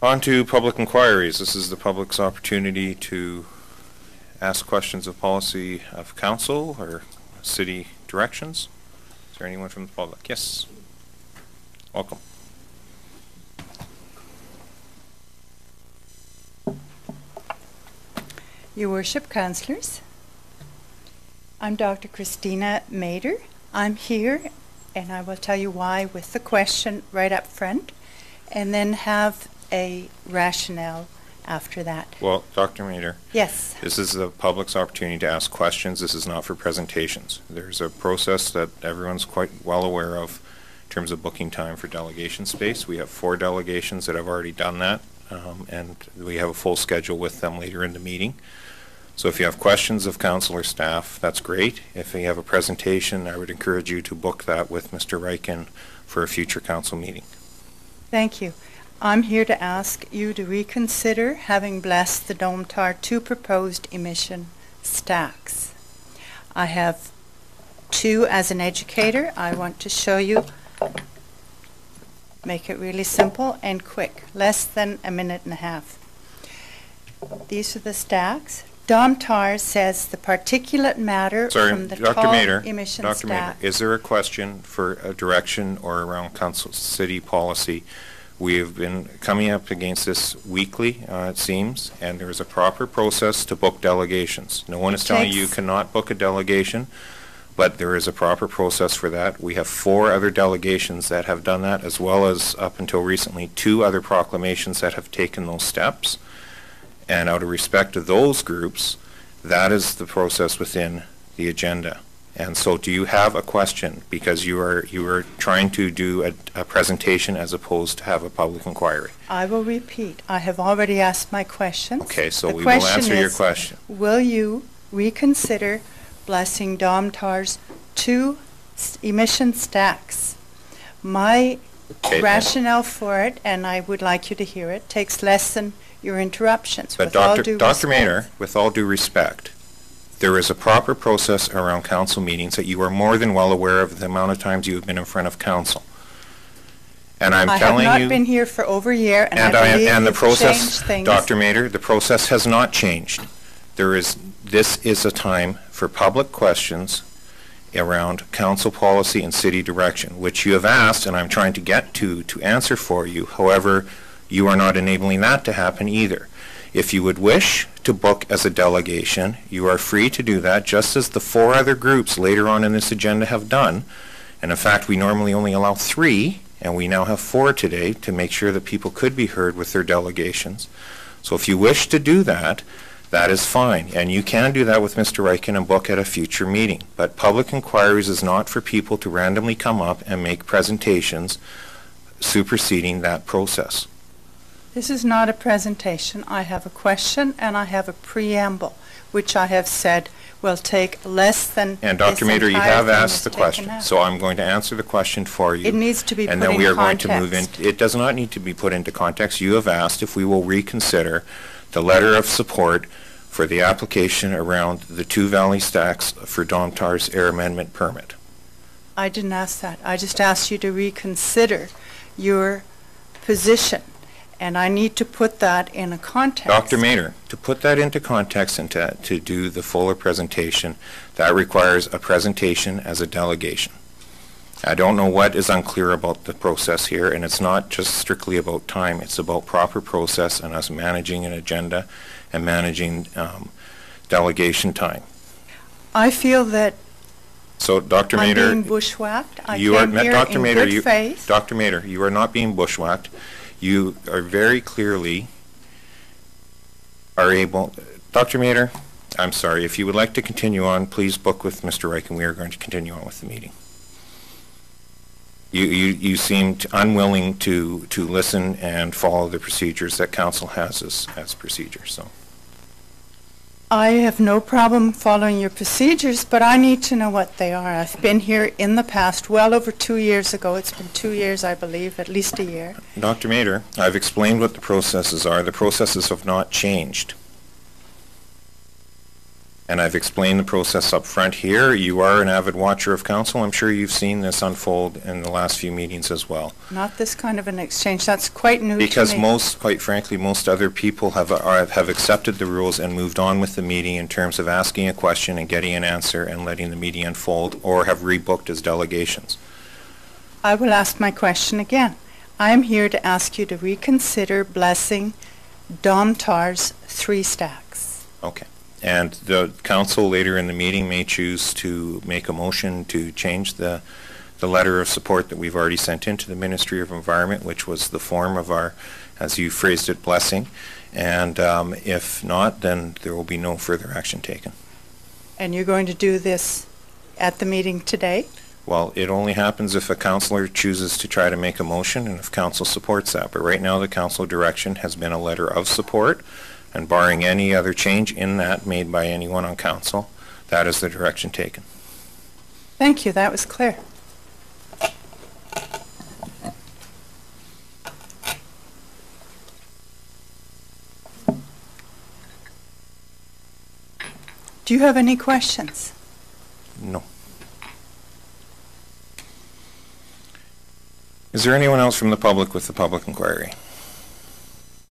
On to public inquiries. This is the public's opportunity to ask questions of policy of council or city directions. Is there anyone from the public? Yes. Welcome. Your Worship, Councillors, I'm Dr. Christina Mader. I'm here, and I will tell you why with the question right up front, and then have a rationale after that. Well, Dr. Mader. Yes. This is the public's opportunity to ask questions. This is not for presentations. There's a process that everyone's quite well aware of in terms of booking time for delegation space. We have 4 delegations that have already done that, and we have a full schedule with them later in the meeting. So if you have questions of council or staff, that's great. If you have a presentation, I would encourage you to book that with Mr. Ryken for a future council meeting. Thank you. I'm here to ask you to reconsider having blessed the Domtar 2 proposed emission stacks. I have 2 as an educator. I want to show you, make it really simple and quick, less than a minute and a half. These are the stacks. Domtar says the particulate matter from the tall emission stack. Dr. Mader, is there a question for a direction or around council city policy? We have been coming up against this weekly, it seems, and there is a proper process to book delegations. No one is telling you cannot book a delegation, but there is a proper process for that. We have 4 other delegations that have done that, as well as up until recently 2 other proclamations that have taken those steps. And out of respect to those groups, that is the process within the agenda. And so do you have a question? Because you are trying to do a presentation as opposed to have a public inquiry. I will repeat. I have already asked my questions. Okay, so we will answer your question. Will you reconsider blessing Domtar's 2 emission stacks? My rationale for it, and I would like you to hear it, takes less than your interruptions. But Dr. Mader, with all due respect, there is a proper process around council meetings that you are more than well aware of the amount of times you have been in front of council. And I have not been here for over a year, and I believe the process, things. Dr. Mader, the process has not changed. This is a time for public questions around council policy and city direction, which you have asked, and I'm trying to get to answer for you. However, you are not enabling that to happen either. If you would wish to book as a delegation, you are free to do that, just as the 4 other groups later on in this agenda have done. And in fact, we normally only allow 3, and we now have 4 today to make sure that people could be heard with their delegations. So if you wish to do that, that is fine. And you can do that with Mr. Ryken and book at a future meeting. But public inquiries is not for people to randomly come up and make presentations superseding that process. This is not a presentation. I have a question and I have a preamble, which I have said will take less than. And Dr. Mader, you have asked the question, so I'm going to answer the question for you. It needs to be put in context. And then we are context. going to move in. It does not need to be put into context. You have asked if we will reconsider the letter of support for the application around the 2 valley stacks for Domtar's air amendment permit. I didn't ask that. I just asked you to reconsider your position. And I need to put that in a context. Dr. Mader, to put that into context and to do the fuller presentation, that requires a presentation as a delegation. I don't know what is unclear about the process here, and it's not just strictly about time. It's about proper process and us managing an agenda and managing delegation time. I feel that so, Dr. Mader, I'm being bushwhacked. Dr. Mader, you are not being bushwhacked. You are very clearly able. Dr. Mader, I'm sorry. If you would like to continue on, please book with Mr. Ryken. We are going to continue on with the meeting. You seemed unwilling to listen and follow the procedures that council has as procedures. So. I have no problem following your procedures, but I need to know what they are. I've been here in the past, well over 2 years ago. It's been 2 years, I believe, at least a year. Dr. Mader, I've explained what the processes are. The processes have not changed. And I've explained the process up front here. You are an avid watcher of council. I'm sure you've seen this unfold in the last few meetings as well. Not this kind of an exchange. That's quite new Because to me. most, quite frankly, most other people have accepted the rules and moved on with the meeting in terms of asking a question and getting an answer and letting the meeting unfold, or have rebooked as delegations. I will ask my question again. I am here to ask you to reconsider blessing Domtar's 3 stacks. Okay. And the council later in the meeting may choose to make a motion to change the letter of support that we've already sent into the Ministry of Environment, which was the form of our, as you phrased it, blessing. And if not, then there will be no further action taken. And you're going to do this at the meeting today? Well, it only happens if a councillor chooses to try to make a motion and if council supports that. But right now the council direction has been a letter of support, and barring any other change in that made by anyone on council, that is the direction taken. Thank you. That was clear. Do you have any questions? No. Is there anyone else from the public with the public inquiry?